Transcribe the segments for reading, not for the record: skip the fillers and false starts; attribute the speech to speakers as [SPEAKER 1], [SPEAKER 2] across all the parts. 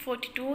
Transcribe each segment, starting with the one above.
[SPEAKER 1] 42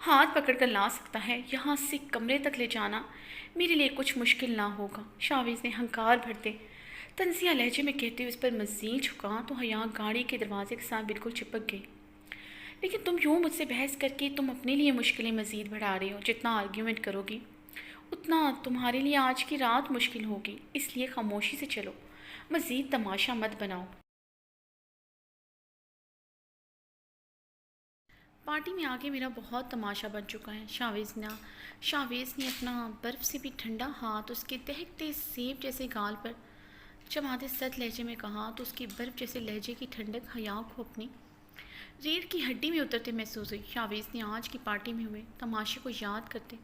[SPEAKER 1] ہاتھ پکڑ کر لا سکتا ہے، یہاں سے کمرے تک لے جانا میرے لیے کچھ مشکل نہ ہوگا، شاویز نے ہنکار بھرتے تنزیہ لہجے میں کہتے ہوئے اس پر مزید جھکا تو حیا گاڑی کے دروازے کے ساتھ بالکل چپک گئی۔ لیکن تم یوں مجھ سے بحث کر کے تم اپنے لیے مشکلیں مزید بڑھا رہی ہو، جتنا آرگیومنٹ کرو گی اتنا تمہارے لیے آج کی رات مشکل ہوگی، اس لیے خاموشی سے چلو، مزید تماشا مت بناؤ۔ پارٹی میں آگے میرا بہت تماشا بن چکا ہے، شاویز نے اپنا برف سے بھی ٹھنڈا ہاتھ اس کے دہکتے سیب جیسے گال پر جماتے سخت لہجے میں کہا تو اس کی برف جیسے لہجے کی ٹھنڈک حیا کو اپنی ریڑھ کی ہڈی میں اترتے محسوس ہوئی۔ شاویز نے آج کی پارٹی میں ہوئے تماشے کو یاد کرتے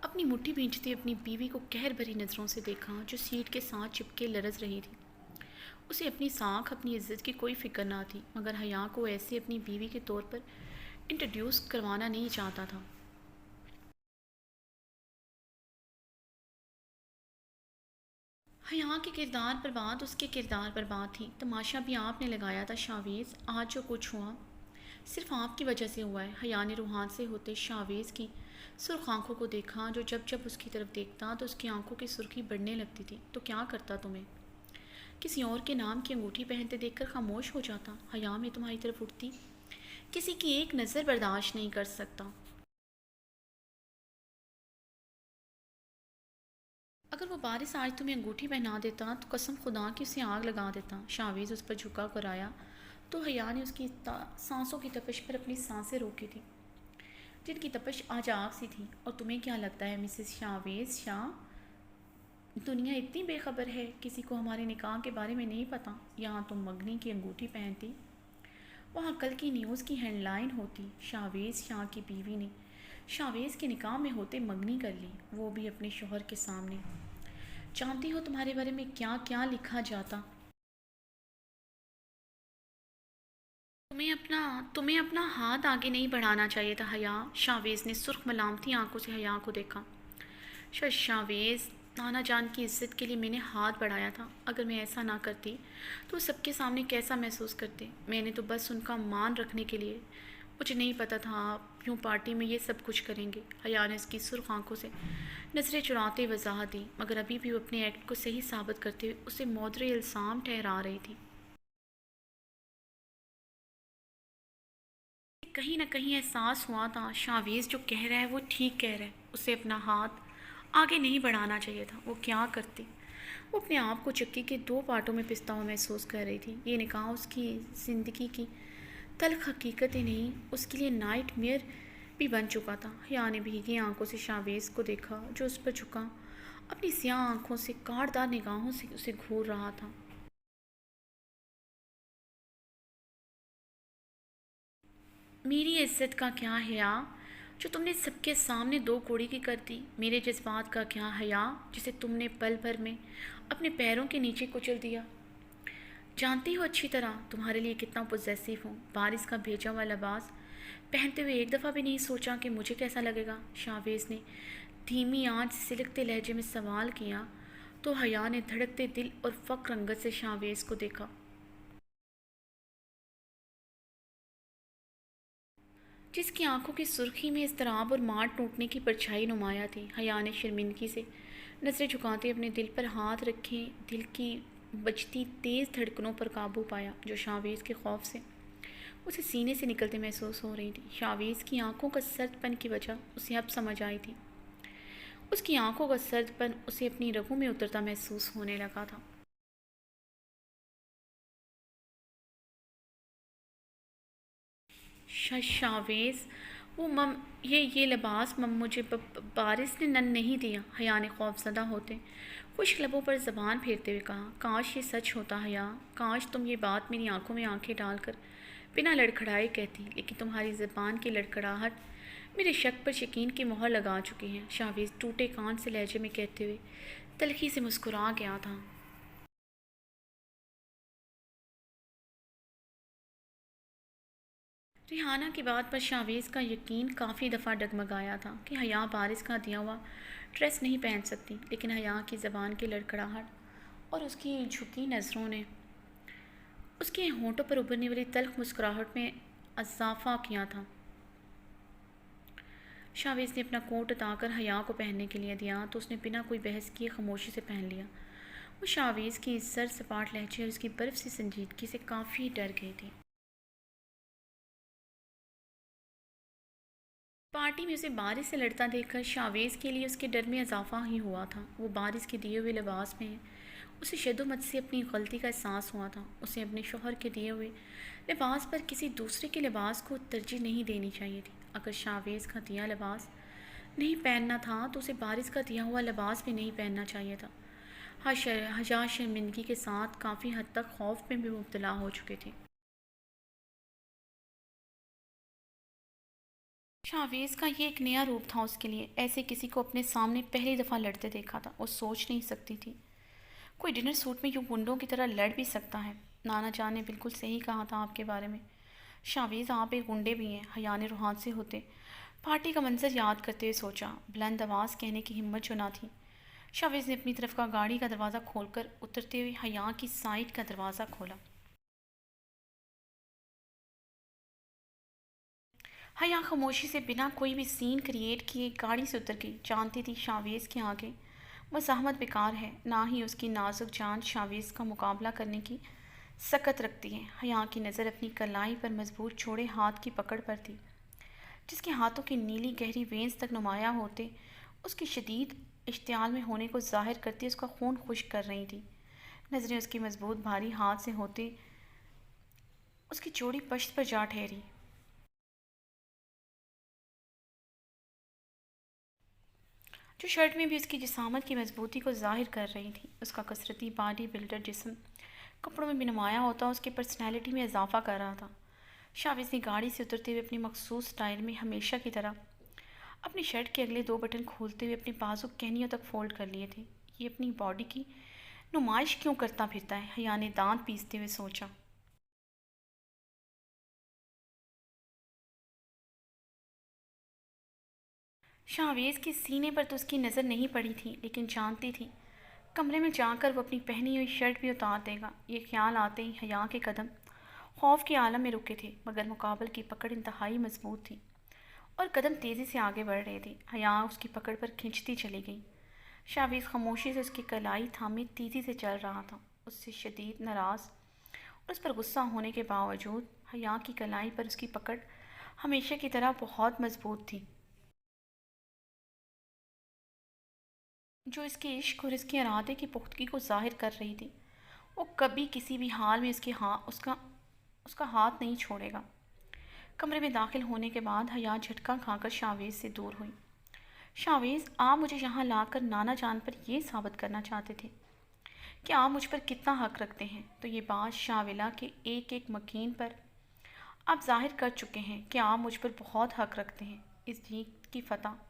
[SPEAKER 1] اپنی مٹھی بھینچتے اپنی بیوی کو قہر بھری نظروں سے دیکھا جو سیٹ کے ساتھ چپکے لرز رہی تھی۔ اسے اپنی ساکھ اپنی عزت کی کوئی فکر نہ تھی، مگر حیا کو ایسے اپنی بیوی کے طور پر انٹروڈیوس کروانا نہیں چاہتا تھا۔ حیا کے کردار پر بات اس کے کردار پر بات تھی، تماشا بھی آپ نے لگایا تھا شاویز، آج جو کچھ ہوا صرف آپ کی وجہ سے ہوا ہے۔ حیا نے روحان سے ہوتے شاویز کی سرخ آنکھوں کو دیکھا جو جب جب اس کی طرف دیکھتا تو اس کی آنکھوں کی سرخی بڑھنے لگتی تھی۔ تو کیا کرتا تمہیں؟ کسی اور کے نام کی انگوٹھی پہنتے دیکھ کر خاموش ہو جاتا؟ حیا میں تمہاری طرف اٹھتی کسی کی ایک نظر برداشت نہیں کر سکتا۔ اگر وہ بارش آج تمہیں انگوٹھی پہنا دیتا تو قسم خدا کی اسے آگ لگا دیتا۔ شاویز اس پر جھکا کر آیا تو حیا نے اس کی سانسوں کی تپش پر اپنی سانسیں روکی تھی جن کی تپش آج آگ سی تھی۔ اور تمہیں کیا لگتا ہے مسز شاویز شاہ، دنیا اتنی بے خبر ہے، کسی کو ہمارے نکاح کے بارے میں نہیں پتا؟ یہاں تم مگنی کی انگوٹھی پہنتی، وہاں کل کی نیوز کی ہیڈ لائن ہوتی شاویز شاہ کی بیوی نے شاویز کے نکاح میں ہوتے منگنی کر لی، وہ بھی اپنے شوہر کے سامنے۔ جانتی ہو تمہارے بارے میں کیا کیا لکھا جاتا؟ تمہیں اپنا ہاتھ آگے نہیں بڑھانا چاہیے تھا حیا، شاویز نے سرخ ملامتی آنکھوں سے حیا کو دیکھا۔ شاویز، نانا جان کی عزت کے لیے میں نے ہاتھ بڑھایا تھا، اگر میں ایسا نہ کرتی تو سب کے سامنے کیسا محسوس کرتے؟ میں نے تو بس ان کا مان رکھنے کے لیے، مجھے نہیں پتا تھا آپ یوں پارٹی میں یہ سب کچھ کریں گے۔ حیا نے اس کی سرخ آنکھوں سے نظریں چراتے وضاحت دی، مگر ابھی بھی وہ اپنے ایکٹ کو صحیح ثابت کرتے ہوئے اسے مودر الزام ٹھہرا رہی تھی۔ کہیں نہ کہیں احساس ہوا تھا شاویز جو کہہ رہا ہے وہ ٹھیک کہہ رہا ہے، اسے اپنا ہاتھ آگے نہیں بڑھانا چاہیے تھا۔ وہ کیا کرتی؟ وہ اپنے آپ کو چکی کے دو پارٹوں میں پستا ہوا محسوس کر رہی تھی۔ یہ نکاح اس کی زندگی کی تلخ حقیقت ہی نہیں، اس کے لیے نائٹ میئر بھی بن چکا تھا۔ حیا نے بھیگی آنکھوں سے شاویز کو دیکھا جو اس پر جھکا اپنی سیاہ آنکھوں سے کاٹدار نگاہوں سے اسے گھور رہا تھا۔ میری عزت کا کیا حیا جو تم نے سب کے سامنے دو کوڑی کی کر دی؟ میرے جذبات کا کیا حیا جسے تم نے پل بھر میں اپنے پیروں کے نیچے کچل دیا؟ جانتی ہو اچھی طرح تمہارے لیے کتنا پوزیسو ہوں، بارش کا بھیجا ہوا لباس پہنتے ہوئے ایک دفعہ بھی نہیں سوچا کہ مجھے کیسا لگے گا؟ شاویز نے دھیمی آنچ سلکتے لہجے میں سوال کیا تو حیا نے دھڑکتے دل اور فقر رنگت سے شاویز کو دیکھا جس کی آنکھوں کی سرخی میں اضطراب اور مار ٹوٹنے کی پرچھائی نمایاں تھی۔ حیا نے شرمندگی سے نظریں جھکاتے اپنے دل پر ہاتھ رکھے دل کی بجتی تیز دھڑکنوں پر قابو پایا جو شاویز کے خوف سے اسے سینے سے نکلتے محسوس ہو رہی تھی۔ شاویز کی آنکھوں کا سرد پن کی وجہ اسے اب سمجھ آئی تھی، اس کی آنکھوں کا سرد پن اسے اپنی رگوں میں اترتا محسوس ہونے لگا تھا۔ شاویز، وہ یہ لباس مجھے بارش نے نن نہیں دیا، حیا نے خوف زدہ ہوتے خشک لبوں پر زبان پھیرتے ہوئے کہا۔ کاش یہ سچ ہوتا حیا، کاش تم یہ بات میری آنکھوں میں آنکھیں ڈال کر بنا لڑکھڑائے کہتی، لیکن تمہاری زبان کی لڑکھڑاہٹ میرے شک پر یقین کی مہر لگا چکی ہے۔ شاویز ٹوٹے کان سے لہجے میں کہتے ہوئے تلخی سے مسکرا گیا تھا۔ ریحانہ کی بات پر شاویز کا یقین کافی دفعہ ڈگمگایا تھا کہ حیا بارش کا دیا ہوا ڈریس نہیں پہن سکتی، لیکن حیا کی زبان کی لڑکھڑاہٹ اور اس کی جھکی نظروں نے اس کے ہونٹوں پر ابھرنے والی تلخ مسکراہٹ میں اضافہ کیا تھا۔ شاویز نے اپنا کوٹ اتار کر حیا کو پہننے کے لیے دیا تو اس نے بنا کوئی بحث کیے خاموشی سے پہن لیا۔ وہ شاویز کی سر سپاٹ لہجے اور اس کی برف سی سنجیدگی سے کافی ڈر گئی تھی۔ پارٹی میں اسے بارش سے لڑتا دیکھ کر شاویز کے لیے اس کے ڈر میں اضافہ ہی ہوا تھا۔ وہ بارش کے دیے ہوئے لباس میں اسے شد و مت سے اپنی غلطی کا احساس ہوا تھا۔ اسے اپنے شوہر کے دیے ہوئے لباس پر کسی دوسرے کے لباس کو ترجیح نہیں دینی چاہیے تھی۔ اگر شاویز کا دیا لباس نہیں پہننا تھا تو اسے بارش کا دیا ہوا لباس بھی نہیں پہننا چاہیے تھا۔ حیا شرمندگی کے ساتھ کافی حد تک خوف میں بھی مبتلا ہو چکے تھے۔ شاویز کا یہ ایک نیا روپ تھا اس کے لیے، ایسے کسی کو اپنے سامنے پہلی دفعہ لڑتے دیکھا تھا۔ وہ سوچ نہیں سکتی تھی کوئی ڈنر سوٹ میں یوں گنڈوں کی طرح لڑ بھی سکتا ہے۔ نانا جان نے بالکل صحیح کہا تھا آپ کے بارے میں شاویز، آپ ایک گنڈے بھی ہیں۔ حیا نے روحان سے ہوتے پارٹی کا منظر یاد کرتے ہوئے سوچا۔ بلند آواز کہنے کی ہمت جو نہ تھی۔ شاویز نے اپنی طرف کا گاڑی کا دروازہ کھول کر اترتے ہوئے حیا کی سائڈ کا دروازہ کھولا۔ حیا خاموشی سے بنا کوئی بھی سین کریٹ کیے گاڑی سے اتر گئی۔ جانتی تھی شاویز کے آگے مزاحمت بیکار ہے، نہ ہی اس کی نازک جان شاویز کا مقابلہ کرنے کی سکت رکھتی ہے۔ حیا کی نظر اپنی کلائی پر مضبوط چوڑے ہاتھ کی پکڑ پر تھی، جس کے ہاتھوں کی نیلی گہری وینز تک نمایاں ہوتے اس کی شدید اشتعال میں ہونے کو ظاہر کرتی اس کا خون خشک کر رہی تھی۔ نظریں اس کے مضبوط بھاری ہاتھ سے ہوتے اس کی چوڑی پشت پر جا ٹھہری، جو شرٹ میں بھی اس کی جسامت کی مضبوطی کو ظاہر کر رہی تھی۔ اس کا کثرتی باڈی بلڈر جسم کپڑوں میں بھی نمایاں ہوتا اس کی پرسنالٹی میں اضافہ کر رہا تھا۔ شاویز نے گاڑی سے اترتے ہوئے اپنی مخصوص سٹائل میں ہمیشہ کی طرح اپنی شرٹ کے اگلے 2 بٹن کھولتے ہوئے اپنی بازو کہنیوں تک فولڈ کر لیے تھے۔ یہ اپنی باڈی کی نمائش کیوں کرتا پھرتا ہے؟ حیا نے دانت پیستے ہوئے سوچا۔ شاویز کے سینے پر تو اس کی نظر نہیں پڑی تھی، لیکن جانتی تھی کمرے میں جا کر وہ اپنی پہنی ہوئی شرٹ بھی اتار دے گا۔ یہ خیال آتے ہی حیا کے قدم خوف کے عالم میں رکے تھے، مگر مقابل کی پکڑ انتہائی مضبوط تھی اور قدم تیزی سے آگے بڑھ رہے تھے۔ حیا اس کی پکڑ پر کھنچتی چلی گئی۔ شاویز خاموشی سے اس کی کلائی تھامے تیزی سے چل رہا تھا، اس سے شدید ناراض اور اس پر غصہ ہونے کے باوجود۔ حیا کی کلائی پر اس کی پکڑ ہمیشہ کی طرح بہت مضبوط تھی، جو اس کے عشق اور اس کے ارادے کی پختگی کو ظاہر کر رہی تھی۔ وہ کبھی کسی بھی حال میں اس کا ہاتھ نہیں چھوڑے گا۔ کمرے میں داخل ہونے کے بعد حیا جھٹکا کھا کر شاویز سے دور ہوئی۔ شاویز، آپ مجھے یہاں لا کر نانا جان پر یہ ثابت کرنا چاہتے تھے کہ آپ مجھ پر کتنا حق رکھتے ہیں، تو یہ بات شاویلا کے ایک ایک مکین پر آپ ظاہر کر چکے ہیں کہ آپ مجھ پر بہت حق رکھتے ہیں۔ اس جیت کی فتح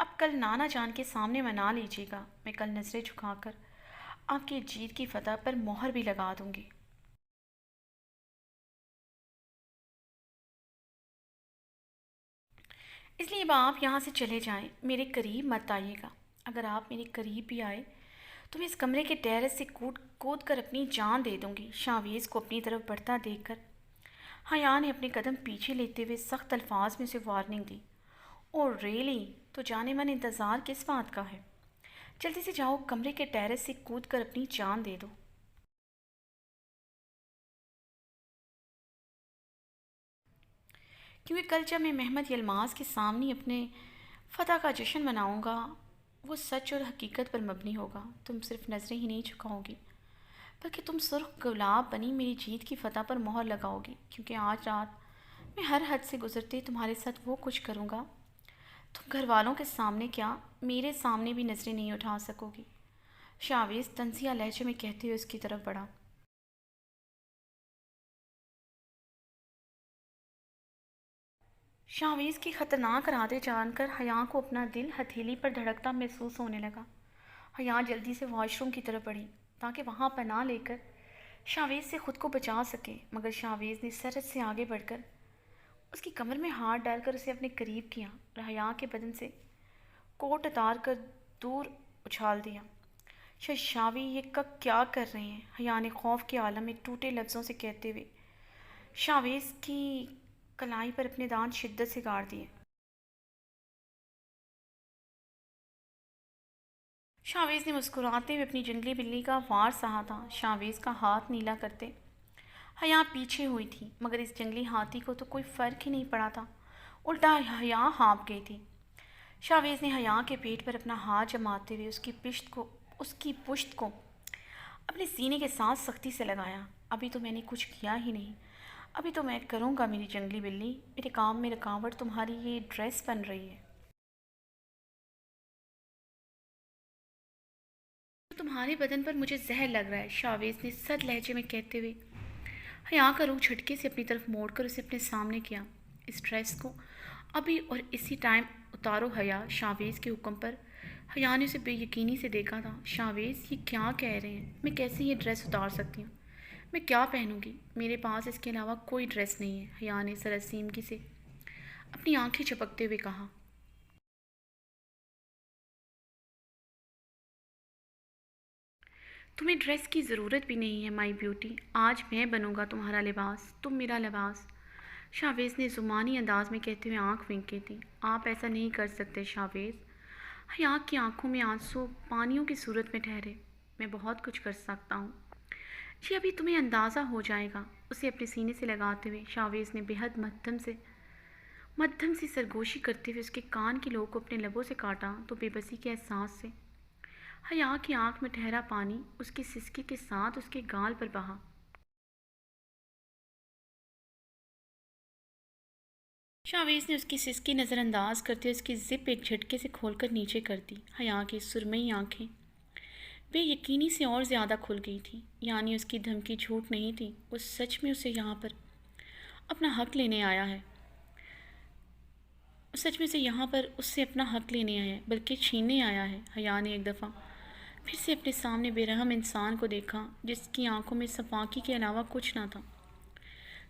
[SPEAKER 1] اب کل نانا جان کے سامنے منا لیجیے گا۔ میں کل نظریں جھکا کر آپ کی جیت کی فتح پر مہر بھی لگا دوں گی۔ اس لیے اب آپ یہاں سے چلے جائیں، میرے قریب مت آئیے گا۔ اگر آپ میرے قریب بھی آئے تو میں اس کمرے کے ٹیرس سے کود کر اپنی جان دے دوں گی۔ شاویز کو اپنی طرف بڑھتا دیکھ کر حیا نے اپنے قدم پیچھے لیتے ہوئے سخت الفاظ میں اسے وارننگ دی۔ اور ریلی، تو جانے من انتظار کس بات کا ہے؟ جلدی سے جاؤ، کمرے کے ٹیرس سے کود کر اپنی جان دے دو۔ کیونکہ کل جب میں محمد یلماز کے سامنے اپنے فتح کا جشن مناؤں گا، وہ سچ اور حقیقت پر مبنی ہوگا۔ تم صرف نظریں ہی نہیں جھکاؤ گی، بلکہ تم سرخ گلاب بنی میری جیت کی فتح پر مہر لگاؤ گی، کیونکہ آج رات میں ہر حد سے گزرتے تمہارے ساتھ وہ کچھ کروں گا تم گھر والوں کے سامنے کیا، میرے سامنے بھی نظریں نہیں اٹھا سکو گی۔ شاویز طنزیہ لہجے میں کہتے ہوئے اس کی طرف بڑھا۔ شاویز کی خطرناک ارادے جان کر حیا کو اپنا دل ہتھیلی پر دھڑکتا محسوس ہونے لگا۔ حیا جلدی سے واش روم کی طرف بڑھی تاکہ وہاں پناہ لے کر شاویز سے خود کو بچا سکے، مگر شاویز نے سرعت سے آگے بڑھ کر اس کی کمر میں ہاتھ ڈال کر اسے اپنے قریب کیا اور حیا کے بدن سے کوٹ اتار کر دور اچھال دیا۔ شاوی، یہ کیا کر رہے ہیں؟ حیا نے خوف کے عالم میں ٹوٹے لفظوں سے کہتے ہوئے شاویز کی کلائی پر اپنے دانت شدت سے گاڑ دیے۔ شاویز نے مسکراتے ہوئے اپنی جنگلی بلی کا وار سہا تھا۔ شاویز کا ہاتھ نیلا کرتے حیا پیچھے ہوئی تھی، مگر اس جنگلی ہاتھی کو تو کوئی فرق ہی نہیں پڑا تھا، الٹا حیا ہانپ گئی تھی۔ شاویز نے حیا کے پیٹ پر اپنا ہاتھ جماتے ہوئے اس کی پشت کو اپنے سینے کے ساتھ سختی سے لگایا۔ ابھی تو میں نے کچھ کیا ہی نہیں، ابھی تو میں کروں گا میری جنگلی بلی، میرے کام میں رکاوٹ تمہاری یہ ڈریس بن رہی ہے۔ تمہارے بدن پر مجھے زہر لگ رہا ہے، شاویز نے سرد لہجے میں کہتے ہوئے حیا کا رخ جھٹکے سے اپنی طرف موڑ کر اسے اپنے سامنے کیا۔ اس ڈریس کو ابھی اور اسی ٹائم اتارو حیا، شاویز کے حکم پر۔ حیا نے اسے بے یقینی سے دیکھا تھا۔ شاویز یہ کیا کہہ رہے ہیں؟ میں کیسے یہ ڈریس اتار سکتی ہوں؟ میں کیا پہنوں گی؟ میرے پاس اس کے علاوہ کوئی ڈریس نہیں ہے، حیا نے سراسیمگی سے اپنی آنکھیں چپکتے ہوئے کہا۔ تمہیں ڈریس کی ضرورت بھی نہیں ہے مائی بیوٹی، آج میں بنوں گا تمہارا لباس، تم میرا لباس، شاویز نے زمانی انداز میں کہتے ہوئے آنکھ پھینکی تھی۔ آپ ایسا نہیں کر سکتے شاویز، حیا کی آنکھوں میں آنسو پانیوں کی صورت میں ٹھہرے۔ میں بہت کچھ کر سکتا ہوں، جی ابھی تمہیں اندازہ ہو جائے گا، اسے اپنے سینے سے لگاتے ہوئے شاویز نے بےحد مدھم سی سرگوشی کرتے ہوئے اس کے کان کی لو کو اپنے لبوں سے کاٹا تو بے بسی کے احساس سے حیا کی آنکھ میں ٹھہرا پانی اس کی سسکی کے ساتھ اس کے گال پر بہا۔ شاویز نے اس کی سسکی نظر انداز کرتے ہوئے اس کی زپ ایک جھٹکے سے کھول کر نیچے کر دی۔ حیا کی سرمئی آنکھیں بے یقینی سے اور زیادہ کھل گئی تھیں، یعنی اس کی دھمکی جھوٹ نہیں تھی، وہ سچ میں اسے یہاں پر اپنا حق لینے آیا ہے، اس سے اپنا حق لینے آیا ہے بلکہ چھیننے آیا ہے۔ حیا نے ایک دفعہ پھر سے اپنے سامنے بے رحم انسان کو دیکھا جس کی آنکھوں میں صفاقی کے علاوہ کچھ نہ تھا۔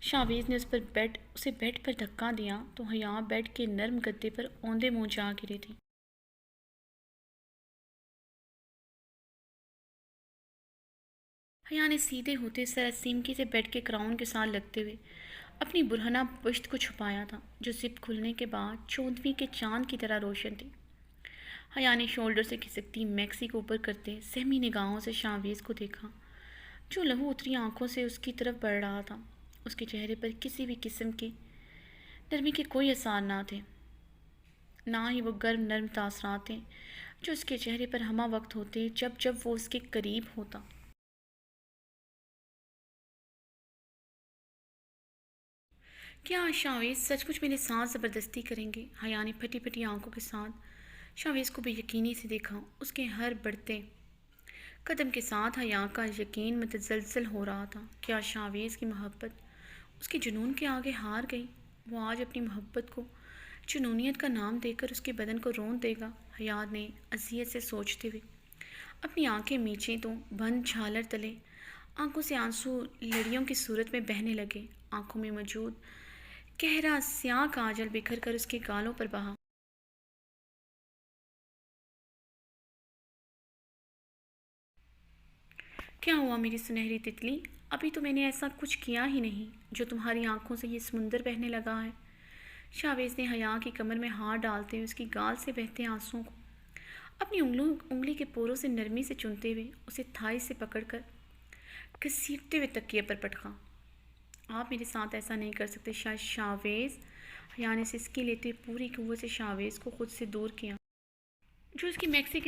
[SPEAKER 1] شاویز نے اسے بیڈ پر دھکا دیا تو حیا بیڈ کے نرم گدے پر اوندے منہ جا گری تھی۔ حیا نے سیدھے ہوتے سراسیمگی سے بیڈ کے کراؤن کے ساتھ لگتے ہوئے اپنی برہنہ پشت کو چھپایا تھا جو زپ کھلنے کے بعد 14ویں کے چاند کی طرح روشن تھی۔ حیا نے شولڈر سے کھسکتی میکسی کو اوپر کرتے سہمی نگاہوں سے شاویز کو دیکھا جو لہو اتری آنکھوں سے اس کی طرف بڑھ رہا تھا۔ اس کے چہرے پر کسی بھی قسم کی نرمی کے کوئی آثار نہ تھے، نہ ہی وہ گرم نرم تاثرات تھے جو اس کے چہرے پر ہمہ وقت ہوتے جب وہ اس کے قریب ہوتا۔ کیا شاویز سچ مچ میرے ساتھ زبردستی کریں گے؟ حیا نے پھٹی پھٹی آنکھوں کے ساتھ شاویز کو بے یقینی سے دیکھا۔ اس کے ہر بڑھتے قدم کے ساتھ حیا کا یقین متزلزل ہو رہا تھا۔ کیا شاویز کی محبت اس کے جنون کے آگے ہار گئی؟ وہ آج اپنی محبت کو جنونیت کا نام دے کر اس کے بدن کو رون دے گا؟ حیا نے اذیت سے سوچتے ہوئے اپنی آنکھیں میچیں تو بند جھالر تلے آنکھوں سے آنسو لڑیوں کی صورت میں بہنے لگے۔ آنکھوں میں موجود گہرا سیاہ کاجل بکھر کر اس کے گالوں پر بہا۔ کیا ہوا میری سنہری تتلی؟ ابھی تو میں نے ایسا کچھ کیا ہی نہیں جو تمہاری آنکھوں سے یہ سمندر بہنے لگا ہے۔ شاویز نے حیا کی کمر میں ہاتھ ڈالتے ہوئے اس کی گال سے بہتے آنسوؤں کو اپنی انگلی کے پوروں سے نرمی سے چنتے ہوئے اسے تھائی سے پکڑ کر گھسیٹتے ہوئے تکیے پر پٹکا۔ آپ میرے ساتھ ایسا نہیں کر سکتے شاویز، حیا نے سسکی لیتے پوری قوت سے شاویز کو خود سے دور کیا جو اس کی میکسی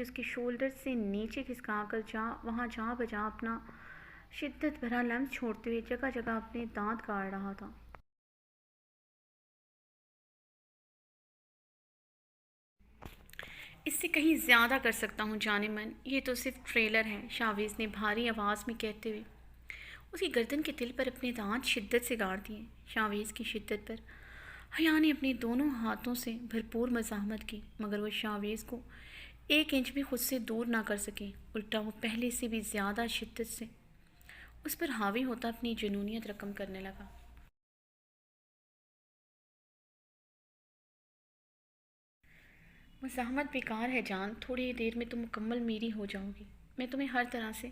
[SPEAKER 1] اس کے شولڈر سے نیچے کھسکا کر وہاں جا بجا اپنا شدت بھرا لمس چھوڑتے ہوئے جگہ جگہ اپنے دانت کاٹ رہا تھا۔ اس سے کہیں زیادہ کر سکتا ہوں جانے من، یہ تو صرف ٹریلر ہے، شاویز نے بھاری آواز میں کہتے ہوئے اس کی گردن کے تل پر اپنے دانت شدت سے گاڑ دیے۔ شاویز کی شدت پر حیا نے اپنے دونوں ہاتھوں سے بھرپور مزاحمت کی مگر وہ شاویز کو 1 انچ بھی خود سے دور نہ کر سکے، الٹا وہ پہلے سے بھی زیادہ شدت سے اس پر حاوی ہوتا اپنی جنونیت رقم کرنے لگا۔ مزاحمت بیکار ہے جان، تھوڑی دیر میں تم مکمل میری ہو جاؤ گی، میں تمہیں ہر طرح سے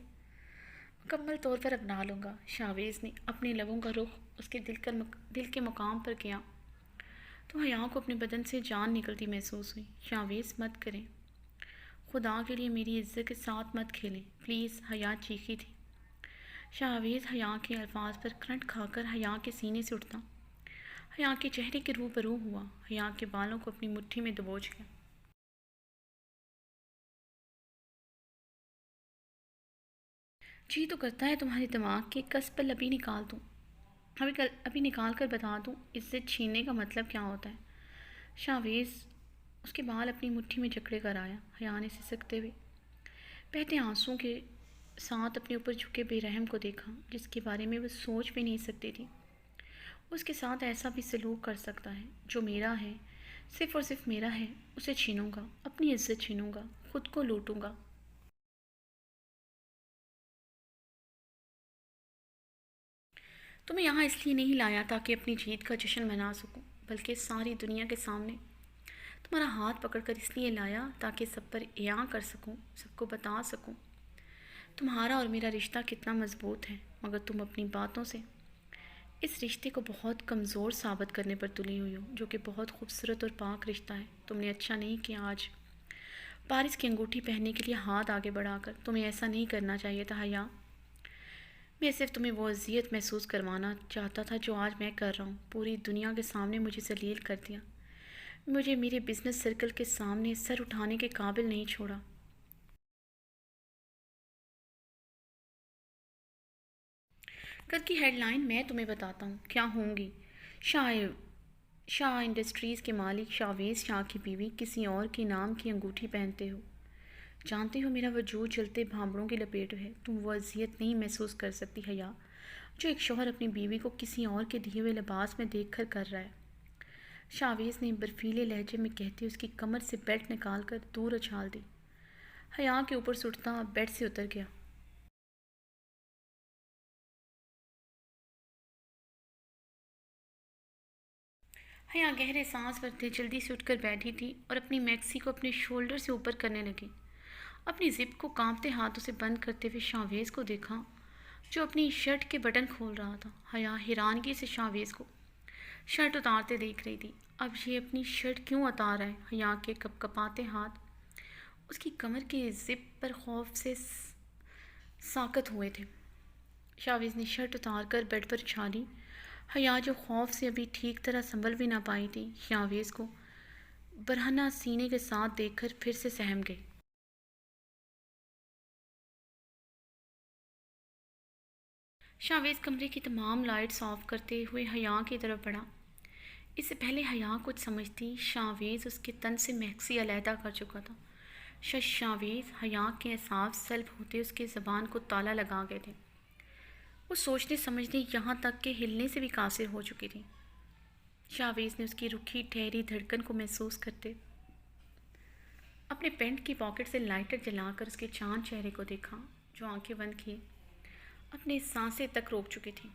[SPEAKER 1] مکمل طور پر اپنا لوں گا۔ شاویز نے اپنے لبوں کا رخ اس کے دل کے مقام پر کیا تو حیا کو اپنے بدن سے جان نکلتی محسوس ہوئی۔ شاویز مت کریں، خدا کے لیے میری عزت کے ساتھ مت کھیلیں پلیز، حیا چیخی تھی۔ شاویز حیا کے الفاظ پر کرنٹ کھا کر حیا کے سینے سے اٹھتا، حیا کے چہرے کے روبرو ہوا، حیا کے بالوں کو اپنی مٹھی میں دبوچ گیا۔ جی تو کرتا ہے تمہارے دماغ کے کس پر ابھی نکال دوں، ابھی نکال کر بتا دوں عزت چھیننے کا مطلب کیا ہوتا ہے۔ شاویز اس کے بال اپنی مٹھی میں جکڑے کر آیا۔ حیا نے سسکتے ہوئے بہتے آنسوں کے ساتھ اپنے اوپر جھکے بے رحم کو دیکھا، جس کے بارے میں وہ سوچ بھی نہیں سکتی تھی اس کے ساتھ ایسا بھی سلوک کر سکتا ہے۔ جو میرا ہے، صرف اور صرف میرا ہے، اسے چھینوں گا، اپنی عزت چھینوں گا، خود کو لوٹوں گا۔ تمہیں یہاں اس لیے نہیں لایا تاکہ اپنی جیت کا جشن منا سکوں، بلکہ ساری دنیا کے سامنے تمہارا ہاتھ پکڑ کر اس لیے لایا تاکہ سب پر اعاں کر سکوں، سب کو بتا سکوں تمہارا اور میرا رشتہ کتنا مضبوط ہے، مگر تم اپنی باتوں سے اس رشتے کو بہت کمزور ثابت کرنے پر تلی ہوئی ہو، جو کہ بہت خوبصورت اور پاک رشتہ ہے۔ تم نے اچھا نہیں کیا آج پارس کی انگوٹھی پہننے کے لیے ہاتھ آگے بڑھا کر، تمہیں ایسا نہیں کرنا چاہیے تھا حیا۔ میں صرف تمہیں وہ اذیت محسوس کروانا چاہتا تھا جو آج میں کر رہا ہوں۔ پوری دنیا کے سامنے مجھے ذلیل کر دیا، مجھے میرے بزنس سرکل کے سامنے سر اٹھانے کے قابل نہیں چھوڑا۔ کل کی ہیڈ لائن میں تمہیں بتاتا ہوں کیا ہوں گی۔ شاہ انڈسٹریز کے مالک شاویز شاہ کی بیوی کسی اور کے نام کی انگوٹھی پہنتے ہو۔ جانتے ہو میرا وجود جلتے بھانبڑوں کی لپیٹ ہے۔ تم وہ اذیت نہیں محسوس کر سکتی حیا جو ایک شوہر اپنی بیوی کو کسی اور کے دیے ہوئے لباس میں دیکھ کر کر رہا ہے۔ شاویز نے برفیلے لہجے میں کہتے اس کی کمر سے بیلٹ نکال کر دور اچھال دی۔ حیا کے اوپر سے اٹھتا بیڈ سے اتر گیا۔ حیا گہرے سانس بھرتے جلدی سے اٹھ کر بیٹھی تھی اور اپنی میکسی کو اپنے شولڈر سے اوپر کرنے لگی۔ اپنی زپ کو کانپتے ہاتھوں سے بند کرتے ہوئے شاویز کو دیکھا جو اپنی شرٹ کے بٹن کھول رہا تھا۔ حیا حیرانگی سے شاویز کو شرٹ اتارتے دیکھ رہی تھی۔ اب یہ اپنی شرٹ کیوں اتار رہا ہے؟ حیا کے کپ کپاتے ہاتھ اس کی کمر کے زپ پر خوف سے ساکت ہوئے تھے۔ شاویز نے شرٹ اتار کر بیڈ پر اچھالی۔ حیا جو خوف سے ابھی ٹھیک طرح سنبھل بھی نہ پائی تھی، شاویز کو برہنہ سینے کے ساتھ دیکھ کر پھر سے سہم گئی۔ شاویز کمرے کی تمام لائٹس آف کرتے ہوئے حیا کی طرف بڑھا۔ اس سے پہلے حیا کچھ سمجھتی، شاویز اس کے تن سے میکسی علیحدہ کر چکا تھا۔ شاویز حیا کے اعصاب سلب ہوتے اس کے زبان کو تالا لگا گئے تھے۔ وہ سوچنے سمجھنے یہاں تک کہ ہلنے سے بھی قاصر ہو چکی تھی۔ شاویز نے اس کی رکھی ٹھہری دھڑکن کو محسوس کرتے اپنے پینٹ کی پاکٹ سے لائٹر جلا کر اس کے چاند چہرے کو دیکھا جو آنکھیں بند کیے اپنے سانسیں تک روک چکی تھی۔